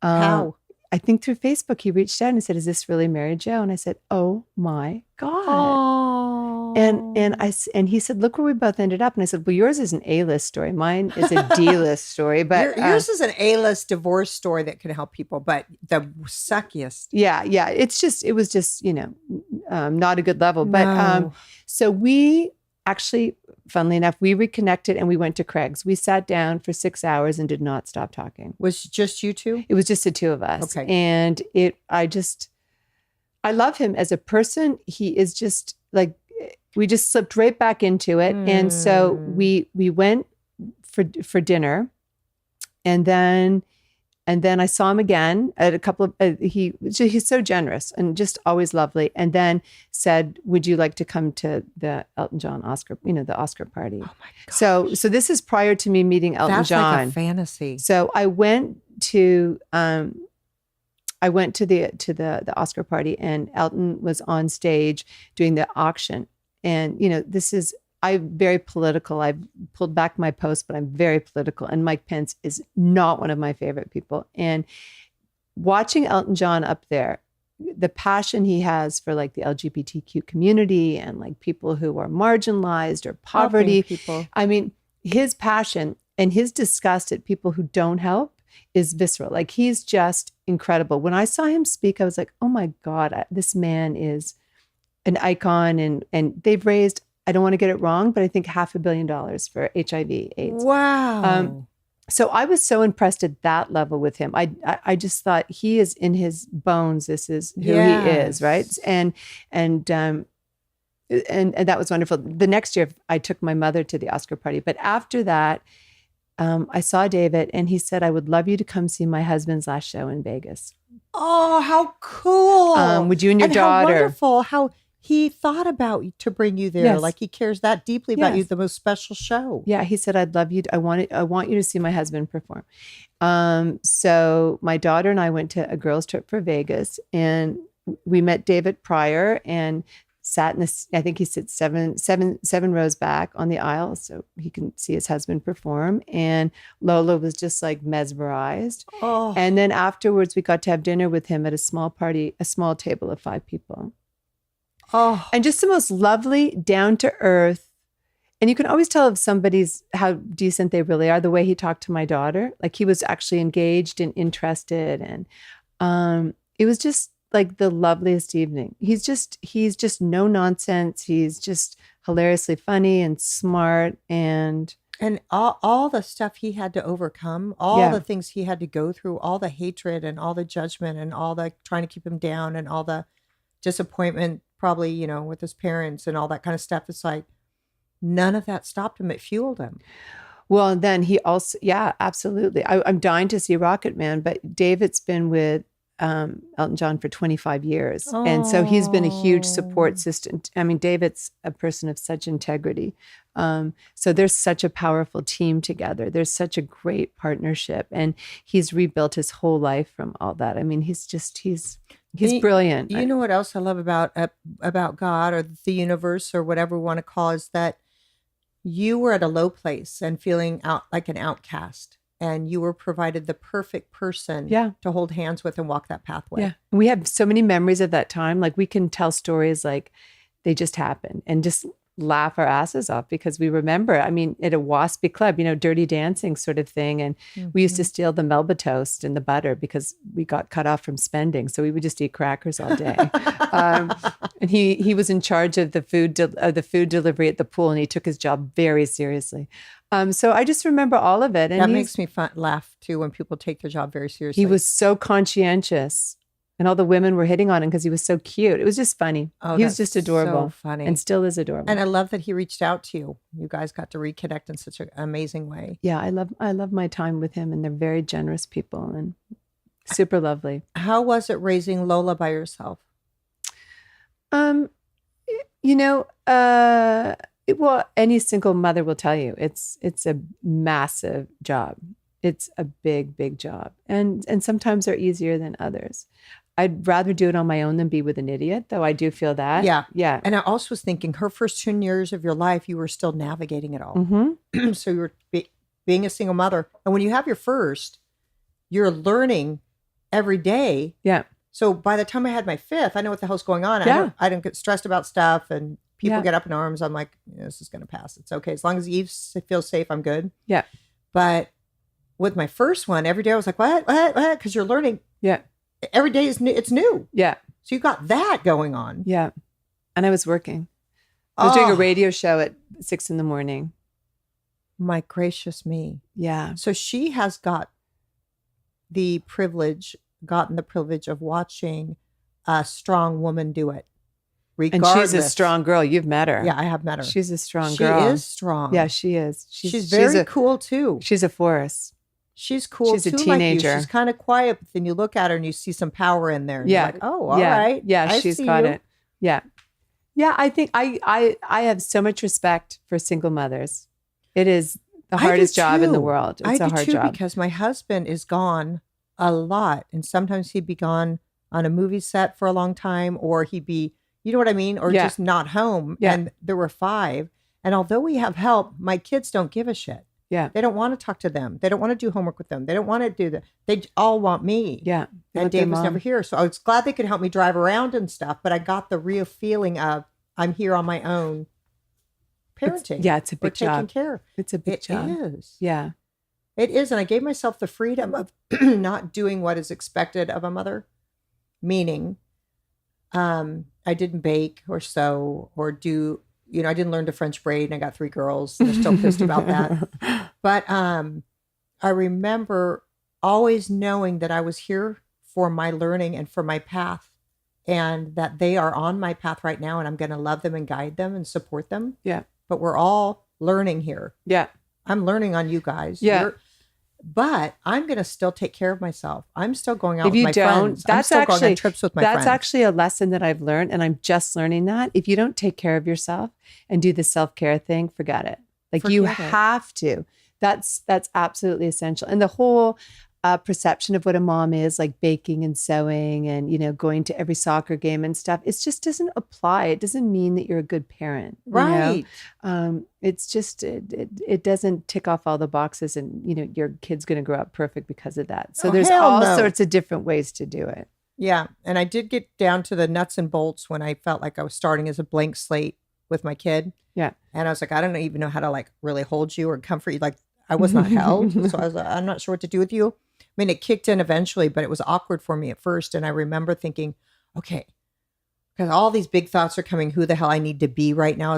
How? I think through Facebook, he reached out and said, "Is this really Mary Jo?" And I said, "Oh my God." Oh. And he said, "Look where we both ended up." And I said, "Well, yours is an A-list story. Mine is a D-list story." But yours is an A-list divorce story that can help people, but the suckiest. Yeah. It was just, not a good level. But No. so we actually, funnily enough, we reconnected and we went to Craig's. We sat down for 6 hours and did not stop talking. Was it just you two? It was just the two of us. Okay. And I love him as a person. He is just like, we just slipped right back into it. And so we went for dinner, and then I saw him again at a couple of, he's so generous and just always lovely. And then said, "Would you like to come to the Elton John Oscar, the Oscar party?" Oh my God. So this is prior to me meeting Elton John. That's like a fantasy. So I went to the Oscar party, and Elton was on stage doing the auction. And, I'm very political. I've pulled back my post, but I'm very political. And Mike Pence is not one of my favorite people. And watching Elton John up there, the passion he has for like the LGBTQ community and like people who are marginalized or poverty people. I mean, his passion and his disgust at people who don't help is visceral. Like, he's just incredible. When I saw him speak, I was like, oh my God, this man is an icon. And they've raised, I don't want to get it wrong, but I think $500 million for HIV/AIDS. Wow. So I was so impressed at that level with him. I just thought, he is in his bones. This is who he is, right? And that was wonderful. The next year, I took my mother to the Oscar party. But after that, I saw David, and he said, "I would love you to come see my husband's last show in Vegas." Oh, how cool. Would you and your daughter? How wonderful. How he thought about to bring you there. Yes. Like, he cares that deeply about you, Yes. the most special show. Yeah, he said, "I'd love you. I want you to see my husband perform." So my daughter and I went to a girls' trip for Vegas, and we met David prior and sat in this. I think he sits seven rows back on the aisle, so he can see his husband perform. And Lola was just like mesmerized. Oh. And then afterwards, we got to have dinner with him at a small table of 5 people. Oh. And just the most lovely, down to earth. And you can always tell if somebody's how decent they really are, the way he talked to my daughter. Like, he was actually engaged and interested. And it was just like the loveliest evening. He's just no nonsense. He's just hilariously funny and smart. And all the stuff he had to overcome, all the things he had to go through, all the hatred and all the judgment and all the trying to keep him down and all the disappointment, probably, with his parents and all that kind of stuff. It's like, none of that stopped him. It fueled him. Well, and then he also, yeah, absolutely. I'm dying to see Rocket Man, but David's been with Elton John for 25 years. And so he's been a huge support system. I mean, David's a person of such integrity. So there's such a powerful team together. There's such a great partnership. And he's rebuilt his whole life from all that. I mean, he's brilliant. You know what else I love about God or the universe or whatever we want to call is that you were at a low place and feeling out like an outcast. And you were provided the perfect person to hold hands with and walk that pathway. Yeah. We have so many memories of that time. Like we can tell stories like they just happened and just laugh our asses off because we remember, I mean, at a waspy club, Dirty Dancing sort of thing. And we used to steal the Melba toast and the butter because we got cut off from spending. So we would just eat crackers all day. And he was in charge of the food delivery at the pool, and he took his job very seriously. So I just remember all of it. And that makes me laugh too when people take their job very seriously. He was so conscientious, and all the women were hitting on him because he was so cute. It was just funny. Oh, he was just adorable, so funny, and still is adorable. And I love that he reached out to you. You guys got to reconnect in such an amazing way. Yeah, I love my time with him, and they're very generous people and super lovely. How was it raising Lola by yourself? Well, any single mother will tell you it's a massive job. It's a big, big job. And sometimes they're easier than others. I'd rather do it on my own than be with an idiot, though I do feel that. Yeah. Yeah. And I also was thinking her first 10 years of your life, you were still navigating it all. Mm-hmm. So you were being a single mother. And when you have your first, you're learning every day. Yeah. So by the time I had my fifth, I know what the hell's going on. Yeah. I don't get stressed about stuff and people get up in arms. I'm like, this is going to pass. It's okay. As long as Eve feels safe, I'm good. Yeah. But with my first one, every day I was like, what? Because you're learning. Yeah. Every day is new. It's new. Yeah. So you got that going on. Yeah. And I was working. I was doing a radio show at 6 a.m. My gracious me. Yeah. So she has gotten the privilege of watching a strong woman do it. Regardless. And she's a strong girl. You've met her. Yeah, I have met her. She's a strong girl. She is strong. Yeah, she is. She's very cool too. She's a force. She's cool. She's a too, teenager. Like you. She's kind of quiet, but then you look at her and you see some power in there. And Yeah. You're like, oh, all right. Yeah, she's got it. Yeah. Yeah, I think I have so much respect for single mothers. It is the hardest job in the world. It's a hard job. Because my husband is gone a lot. And sometimes he'd be gone on a movie set for a long time, or he'd be, you know what I mean? Or just not home. Yeah. And there were 5. And although we have help, my kids don't give a shit. Yeah. They don't want to talk to them. They don't want to do homework with them. They don't want to do that. They all want me. Yeah. And Dave was never here. So I was glad they could help me drive around and stuff. But I got the real feeling of I'm here on my own parenting. It's a big job. Taking care. It's a big job. It is. Yeah. It is. And I gave myself the freedom of not doing what is expected of a mother. Meaning, I didn't bake or sew or do, I didn't learn to French braid, and I got 3 girls and they're still pissed about that. But I remember always knowing that I was here for my learning and for my path, and that they are on my path right now, and I'm going to love them and guide them and support them. Yeah. But we're all learning here. Yeah. I'm learning on you guys. Yeah. But I'm going to still take care of myself. I'm still going out if with you my don't, friends. I'm still going on trips with my friends. That's actually a lesson that I've learned, and I'm just learning that. If you don't take care of yourself and do the self-care thing, forget it. Like you have to. That's absolutely essential. And the whole perception of what a mom is, like baking and sewing and, going to every soccer game and stuff, it just doesn't apply. It doesn't mean that you're a good parent. Right. It's just, it doesn't tick off all the boxes, and, your kid's going to grow up perfect because of that. So there's all sorts of different ways to do it. Yeah. And I did get down to the nuts and bolts when I felt like I was starting as a blank slate with my kid. Yeah. And I was like, I don't even know how to really hold you or comfort you. Like I was not held. So I was like, I'm not sure what to do with you. I mean, it kicked in eventually, but it was awkward for me at first. And I remember thinking, okay, because all these big thoughts are coming, who the hell I need to be right now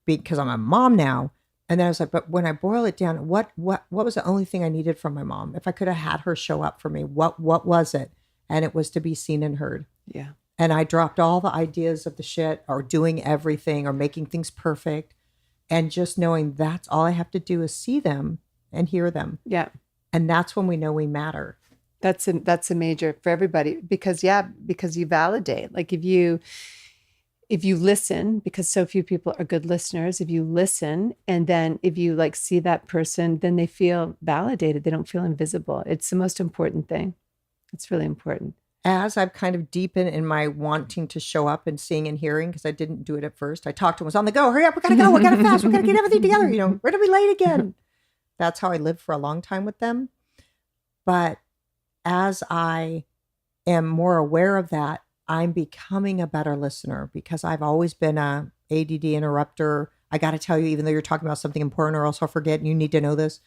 because I'm a mom now. And then I was like, but when I boil it down, what was the only thing I needed from my mom? If I could have had her show up for me, what was it? And it was to be seen and heard. Yeah. And I dropped all the ideas of the shit or doing everything or making things perfect. And just knowing that's all I have to do is see them and hear them. Yeah. And that's when we know we matter. That's a major for everybody because you validate. Like if you listen, because so few people are good listeners, if you listen and then if you like see that person, then they feel validated. They don't feel invisible. It's the most important thing. It's really important. As I've kind of deepened in my wanting to show up and seeing and hearing, because I didn't do it at first. I talked to him, was on the go, hurry up, we gotta go, we gotta fast, we gotta get everything together. We're gonna be late again. That's how I lived for a long time with them. But as I am more aware of that, I'm becoming a better listener because I've always been a ADD interrupter. I got to tell you, even though you're talking about something important or else I'll forget and you need to know this.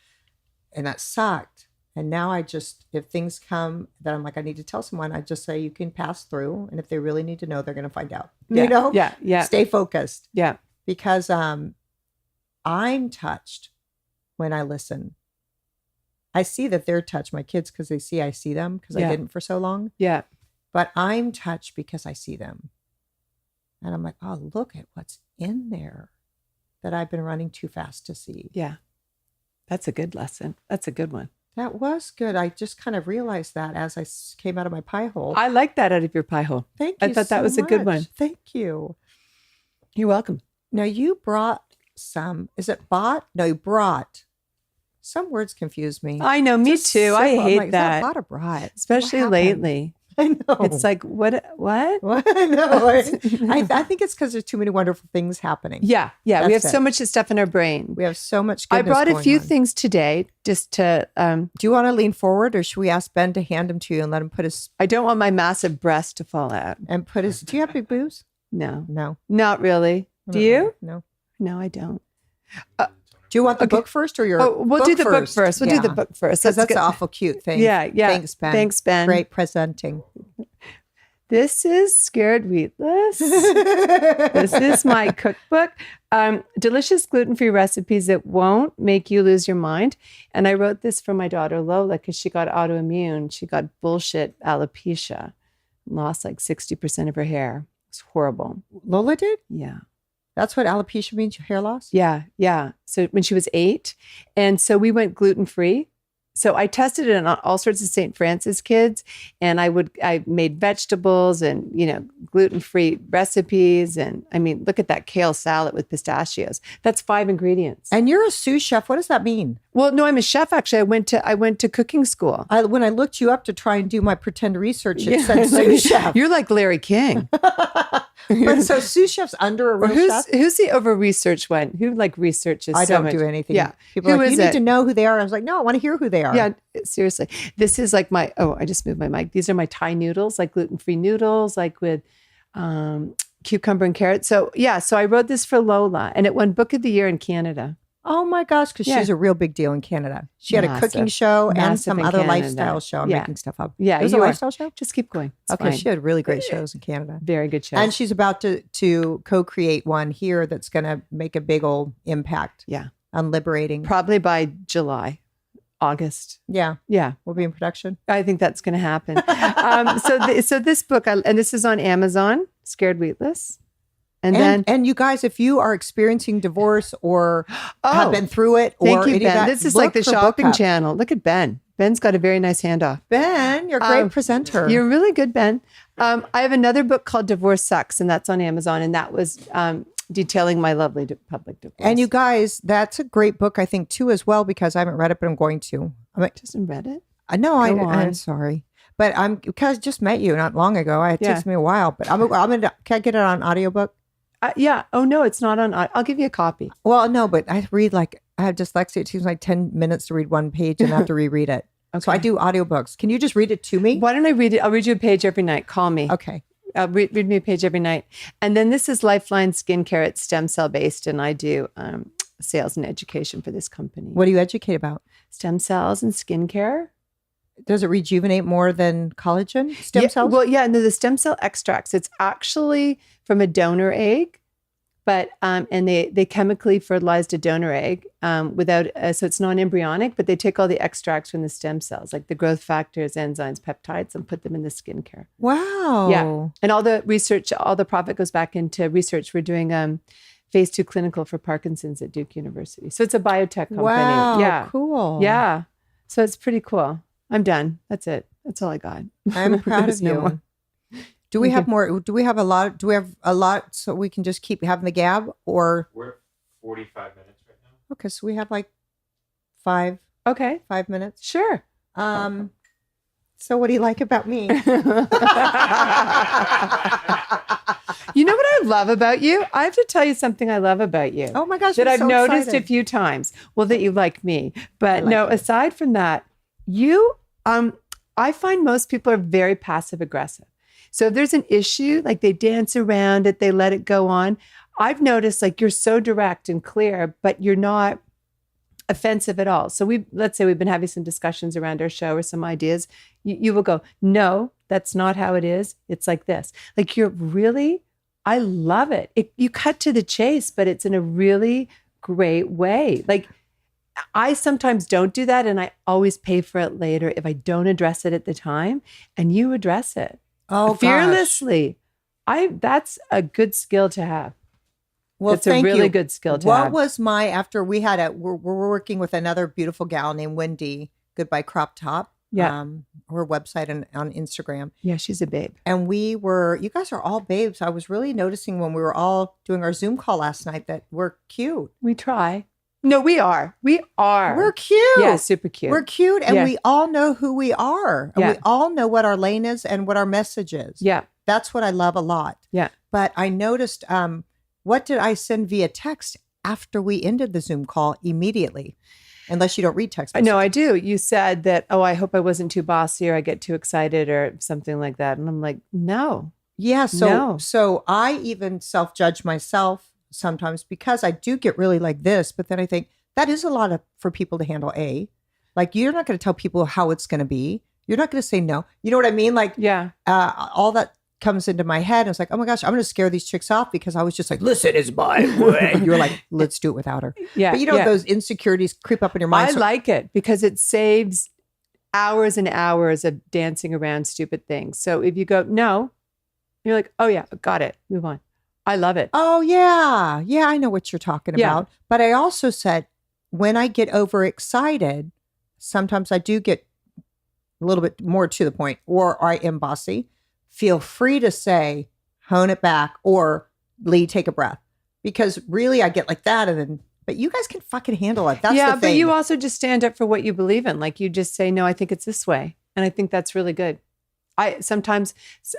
And that sucked. And now I just, if things come that I'm like, I need to tell someone, I just say, you can pass through. And if they really need to know, they're going to find out. Yeah. Yeah. Stay focused. Yeah. Because I'm touched when I listen. I see that they're touched, my kids, because they see I see them because I didn't for so long. Yeah. But I'm touched because I see them. And I'm like, oh, look at what's in there that I've been running too fast to see. Yeah. That's a good lesson. That's a good one. That was good. I just kind of realized that as I came out of my pie hole. I like that out of your pie hole. Thank you. I thought that was a good one. Thank you. You're welcome. Now you brought some, is it bought? No, you brought. Some words confuse me. I know, me Just too. I simple. I'm hate like, is that. bought or brought? Especially What happened? lately. I know. It's like, what? What? I know. I think it's because there's too many wonderful things happening. Yeah. Yeah. We have That's so it. much stuff in our brain. We have so much I goodness brought a going few on. things today just to, Do you want to lean forward or should we ask Ben to hand them to you and let him put his, I don't want my massive breast to fall out. do you have big boobs? No, No. not really. Do you? No. No, I don't. Do you want the book first or your We'll do the book first. We'll do the book first. Because that's good. an awful cute thing. Yeah. Thanks, Ben. Thanks, Ben. Great presenting. This is Scared Wheatless. This is my cookbook. Delicious gluten-free recipes that won't make you lose your mind. And I wrote this for my daughter Lola because she got autoimmune. She got bullshit alopecia. Lost like 60% of her hair. It's horrible. Lola did? Yeah. That's what alopecia means, hair loss? Yeah. Yeah. So when she was 8. And so we went gluten-free. So I tested it on all sorts of St. Francis kids, and I made vegetables and, gluten-free recipes. And I mean, look at that kale salad with pistachios. That's 5 ingredients. And you're a sous chef. What does that mean? Well, no, I'm a chef. Actually, I went to cooking school. When I looked you up to try and do my pretend research, it said sous chef. You're like Larry King. But so sous chef's under a real chef? Who's the over-researched one? Who researches I so don't much? do anything. Yeah. People are like, Who you is need to know who they are. I was like, no, I want to hear who they are. Yeah, seriously. This is like I just moved my mic. These are my Thai noodles, like gluten-free noodles, like with cucumber and carrot. So I wrote this for Lola and it won Book of the Year in Canada. Oh my gosh, because she's a real big deal in Canada. She had a cooking show and Massive some in other Canada. lifestyle show. I'm making stuff up. Yeah, it was a you are. lifestyle show? Just keep going. It's Okay, fine. she had really great shows in Canada. Very good shows. And she's about to co-create one here that's going to make a big old impact. Yeah. On liberating. Probably by July, August. Yeah. Yeah. We'll be in production. I think that's going to happen. So this book, and this is on Amazon, Scared Wheatless. And you guys, if you are experiencing divorce or have been through it, thank or you, any of Ben. that, This is look like the for shopping Book Hub. channel. Look at Ben. Ben's got a very nice handoff. Ben, you're a great presenter. You're really good, Ben. I have another book called Divorce Sucks, and that's on Amazon. And that was detailing my lovely public divorce. And you guys, that's a great book, I think, too, as well, because I haven't read it, but I'm going to. Just read it? No, Go on. I'm sorry. But because I just met you not long ago. It takes me a while, but I'm gonna. Can I get it on audiobook? Yeah. Oh no, it's not on. I'll give you a copy. Well, no, but I read I have dyslexia. It takes like 10 minutes to read one page and I have to reread it. Okay. So I do audiobooks. Can you just read it to me? Why don't I read it? I'll read you a page every night. Call me. Okay. Read me a page every night. And then this is Lifeline Skincare. It's stem cell based, and I do sales and education for this company. What do you educate about? Stem cells and skincare. Does it rejuvenate more than collagen stem cells? Well, yeah, no, the stem cell extracts, it's actually from a donor egg, but and they chemically fertilized a donor egg without, so it's non-embryonic, but they take all the extracts from the stem cells, like the growth factors, enzymes, peptides, and put them in the skincare. Wow. Yeah. And all the research, all the profit goes back into research. We're doing phase 2 clinical for Parkinson's at Duke University. So it's a biotech company. Wow, Yeah. cool. Yeah. So it's pretty cool. I'm done. That's it. That's all I got. I'm proud of There's no you. more. Do we have more? Do we have a lot? Do we have a lot so we can just keep having the gab? Or We're 45 minutes right now. okay, so we have like 5 Okay. minutes. Sure. So what do you like about me? You know what I love about you? I have to tell you something I love about you. Oh my gosh, that I'm I've so noticed excited. a few times. Well, that you like me. But like no, you. aside from that, you, I find most people are very passive aggressive. So if there's an issue, like they dance around it, they let it go on. I've noticed like you're so direct and clear, but you're not offensive at all. So let's say we've been having some discussions around our show or some ideas. You will go, no, that's not how it is. It's like this. Like I love it. You cut to the chase, but it's in a really great way. Like I sometimes don't do that, and I always pay for it later if I don't address it at the time, and you address it. Oh, fearlessly. That's a good skill to have. Well, it's a thank really you. good skill to What have. was after we had we're working with another beautiful gal named Wendy, Goodbye Crop Top. Yeah. Her website and on Instagram. Yeah, she's a babe. And you guys are all babes. I was really noticing when we were all doing our Zoom call last night that we're cute. We try. No, we are. We are. We're cute. Yeah, super cute. We're cute, and Yeah. we all know who we are. And Yeah. we all know what our lane is and what our message is. Yeah. That's what I love a lot. Yeah. But I noticed, what did I send via text after we ended the Zoom call immediately? Unless you don't read text messages. No, I do. You said that, I hope I wasn't too bossy or I get too excited or something like that. And I'm like, no. Yeah. No. So I even self-judge myself sometimes because I do get really like this, but then I think that is a lot for people to handle. Like you're not going to tell people how it's going to be. You're not going to say no. You know what I mean? Like, yeah, all that comes into my head. And it's like, oh my gosh, I'm going to scare these chicks off because I was just like, listen, it's my way. You're like, let's do it without her. Yeah. But those insecurities creep up in your mind. I like it because it saves hours and hours of dancing around stupid things. So if you go, no, you're like, oh yeah, got it. Move on. I love it. Oh yeah. Yeah. I know what you're talking Yeah. about. But I also said, when I get overexcited, sometimes I do get a little bit more to the point, or I am bossy. Feel free to say, hone it back, or Leigh, take a breath. Because really I get like that. But you guys can fucking handle it. That's the thing. But you also just stand up for what you believe in. Like you just say, no, I think it's this way. And I think that's really good. Sometimes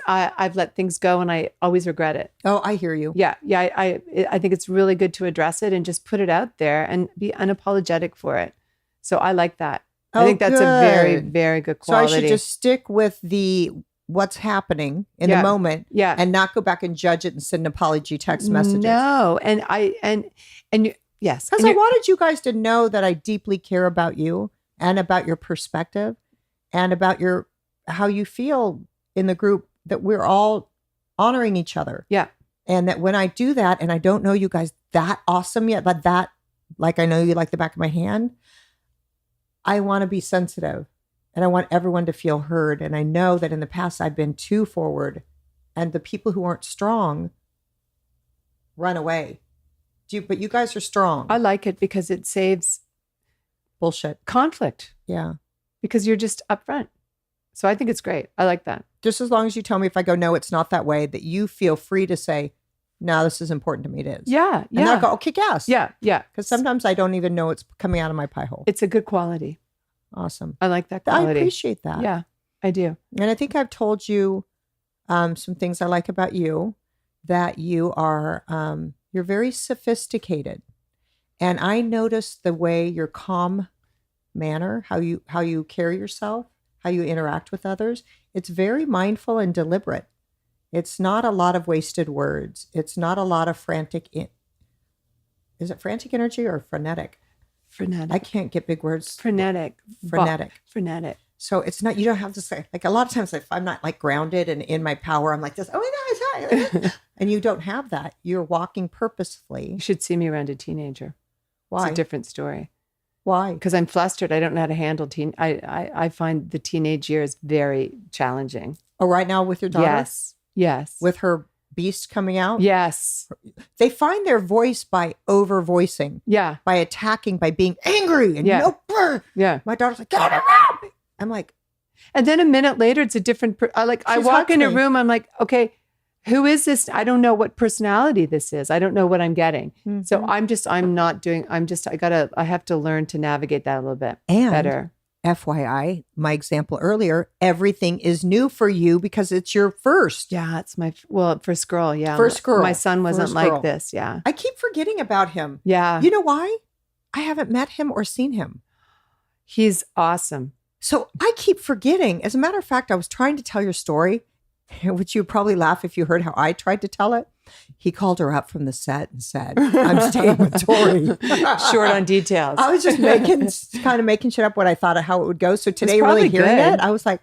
I've let things go and I always regret it. Oh, I hear you. Yeah. Yeah. I think it's really good to address it and just put it out there and be unapologetic for it. So I like that. I think that's a very, very good quality. So I should just stick with what's happening in the moment, and not go back and judge it and send apology text messages. No, and yes, because I wanted you guys to know that I deeply care about you and about your perspective and about how you feel in the group, that we're all honoring each other. Yeah, and that when I do that, and I don't know you guys that awesome yet, but that, like, I know you like the back of my hand. I want to be sensitive. And I want everyone to feel heard. And I know that in the past I've been too forward, and the people who aren't strong run away. But you guys are strong. I like it because it saves bullshit, conflict. Yeah. Because you're just upfront. So I think it's great. I like that. Just as long as you tell me if I go, no, it's not that way, that you feel free to say, no, this is important to me. It is. Yeah. And then I'll go, okay, yes. Yeah. Yeah. Because sometimes I don't even know it's coming out of my pie hole. It's a good quality. Awesome. I like that quality. I appreciate that. Yeah, I do. And I think I've told you some things I like about you, that you are, you're very sophisticated. And I notice the way your calm manner, how you carry yourself, how you interact with others. It's very mindful and deliberate. It's not a lot of wasted words. It's not a lot of frantic. Is it frantic energy or frenetic? Frenetic. I can't get big words. Frenetic. Frenetic. So it's not, you don't have to say, like, a lot of times if I'm not like grounded and in my power, I'm like this, oh my God, it's hot. And you don't have that. You're walking purposefully. You should see me around a teenager. Why? It's a different story. Why? Because I'm flustered. I don't know how to handle I find the teenage years very challenging. Oh, right now with your daughter? Yes. With her beast coming out. Yes. They find their voice by over voicing, Yeah. by attacking, by being angry. And Yeah. yeah. My daughter's like, get around me. I'm like, And then a minute later, it's a different. I She's walk in a hugged me. room. I'm like, okay, who is this? I don't know what personality this is. I don't know what I'm getting. So I have to learn to navigate that a little bit and better. FYI, my example earlier, everything is new for you because it's your first. Yeah, it's my first girl. Yeah, First girl. My son wasn't First like girl. this. Yeah, I keep forgetting about him. yeah. You know why? I haven't met him or seen him. He's awesome. So I keep forgetting. As a matter of fact, I was trying to tell your story, which you'd probably laugh if you heard how I tried to tell it. He called her up from the set and said, I'm staying with Tori. Short on details. I was just making shit up what I thought of how it would go. So today, probably really hearing good. it, I was like,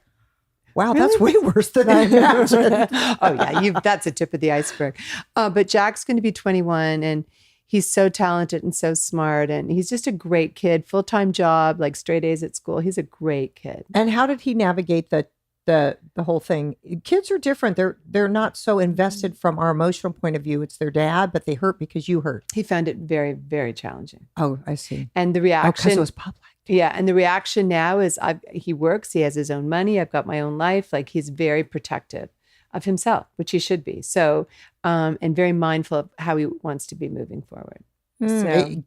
wow, that's way worse than I imagined. Oh yeah, that's a tip of the iceberg. But Jack's going to be 21 and he's so talented and so smart. And he's just a great kid, full-time job, like straight A's at school. He's a great kid. And how did he navigate the whole thing? Kids are different. They're not so invested from our emotional point of view. It's their dad, but they hurt because you hurt. He found it very, very challenging. Oh, I see. And the reaction, because it was public. yeah. And the reaction now is he works, he has his own money. I've got my own life. Like he's very protective of himself, which he should be. So, and very mindful of how he wants to be moving forward. So,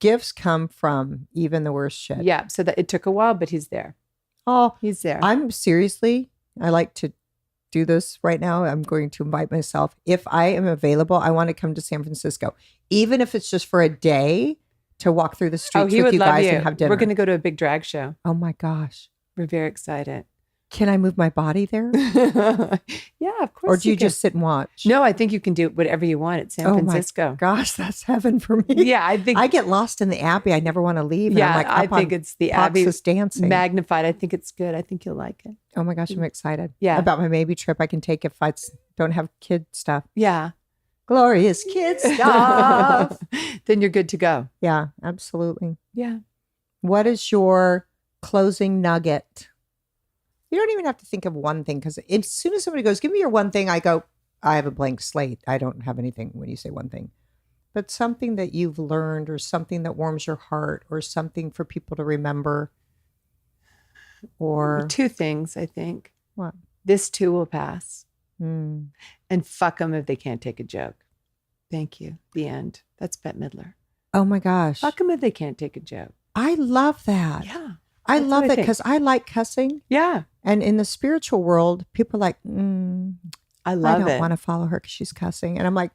Gifts come from even the worst shit. yeah. So that it took a while, but he's there. Oh, He's there. I like to do this right now. I'm going to invite myself. If I am available, I want to come to San Francisco, even if it's just for a day to walk through the streets he with would you love guys you. and have dinner. We're going to go to a big drag show. Oh my gosh. We're very excited. Can I move my body there? Yeah, of course. Or do you can. just sit and watch? No, I think you can do whatever you want at San Francisco. Gosh, that's heaven for me. Yeah, I think. I get lost in the Abbey. I never want to leave. And Yeah, I'm like, I up think on it's the Abbey Fox's dancing. magnified. I think it's good. I think you'll like it. Oh my gosh, I'm excited. Yeah. About my maybe trip I can take if I don't have kid stuff. Yeah. Glorious kid stuff. Then you're good to go. Yeah, absolutely. Yeah. What is your closing nugget? You don't even have to think of one thing, because as soon as somebody goes, give me your one thing, I go, I have a blank slate. I don't have anything when you say one thing. But something that you've learned, or something that warms your heart, or something for people to remember. Or Two things, I think. what? This too will pass. Mm. And fuck them if they can't take a joke. Thank you. The end. That's Bette Midler. Oh my gosh. Fuck them if they can't take a joke. I love that. Yeah. I That's love what I that think. because I like cussing. Yeah. And in the spiritual world, people are like, I I love don't it. want to follow her because she's cussing. And I'm like,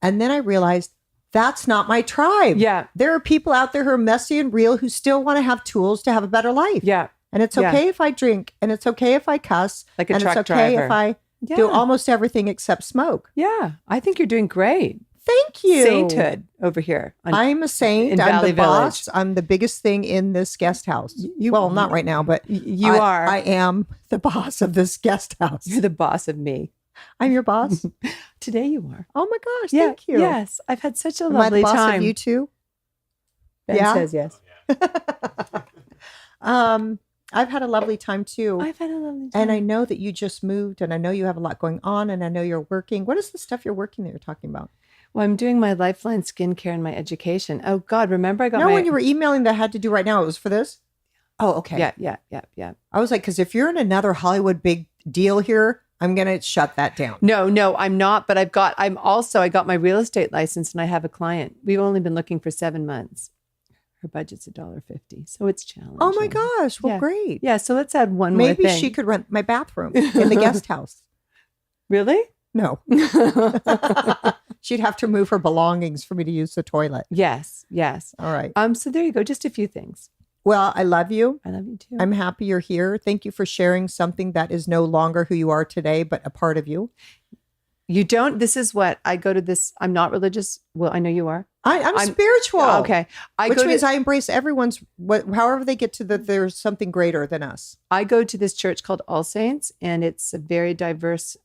and then I realized that's not my tribe. Yeah. There are people out there who are messy and real who still want to have tools to have a better life. Yeah. And it's Yeah. okay if I drink, and it's okay if I cuss, Like a and truck it's okay driver. if I Yeah. do almost everything except smoke. Yeah. I think you're doing great. Thank you. Sainthood over here. I'm a saint. in I'm Valley the boss. Village. I'm the biggest thing in this guest house. Well, not right now, but You I are. I am the boss of this guest house. You're the boss of me. I'm your boss. Today you are. Oh my gosh, Yeah. thank you. Yes. I've had such a Am I lovely the boss time. of you too? Ben Yeah? says yes. I've had a lovely time too. I've had a lovely time. And I know that you just moved, and I know you have a lot going on, and I know you're working. What is the stuff you're working that you're talking about? Well, I'm doing my Lifeline skincare and my education. Oh God, remember I got No, my when you were emailing that I had to do right now, it was for this? Oh, okay. Yeah. I was like, because if you're in another Hollywood big deal here, I'm going to shut that down. No, I'm not. But I got my real estate license, and I have a client. We've only been looking for 7 months. Her budget's $1.50, so it's challenging. Oh my gosh. Well, Yeah. great. Yeah, so let's add one more Maybe thing. she could rent my bathroom in the guest house. Really? No. She'd have to move her belongings for me to use the toilet. Yes. All right. So there you go. Just a few things. Well, I love you. I love you too. I'm happy you're here. Thank you for sharing something that is no longer who you are today, but a part of you. This is what I go to this. I'm not religious. Well, I know you are. I'm spiritual. Okay. Which means I embrace everyone's, however they get to there's something greater than us. I go to this church called All Saints, and it's a very diverse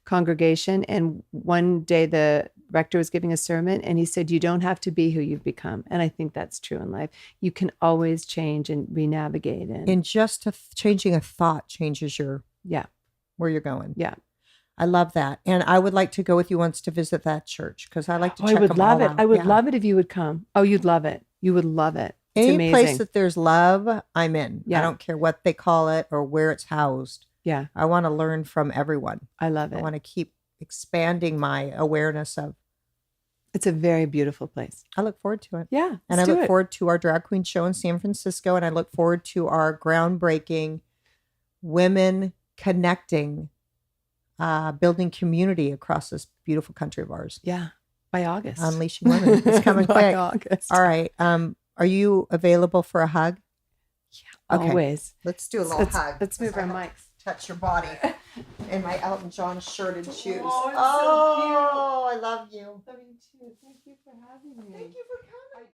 congregation. And one day the rector was giving a sermon, and he said, you don't have to be who you've become. And I think that's true in life. You can always change and re-navigate. And just changing a thought changes yeah. where you're going. Yeah. I love that. And I would like to go with you once to visit that church because I like to Oh, check I would them love all it. out. I would Yeah. love it if you would come. Oh, you'd love it. You would love it. It's Any amazing. place that there's love, I'm in. Yeah. I don't care what they call it or where it's housed. Yeah, I want to learn from everyone. I love I it. want to keep expanding my awareness of. It's a very beautiful place. I look forward to it. Yeah. And I let's do look it. forward to our drag queen show in San Francisco. And I look forward to our groundbreaking women connecting, building community across this beautiful country of ours. Yeah. By August. Unleashing Women. It's coming By quick. August. All right. Are you available for a hug? Yeah, Okay. always. Let's do a little hug. Let's move our mics. Touch your body in my Elton John shirt and shoes. Oh, it's so Oh, I love you. Love you too. Thank you for having me. Thank you for coming.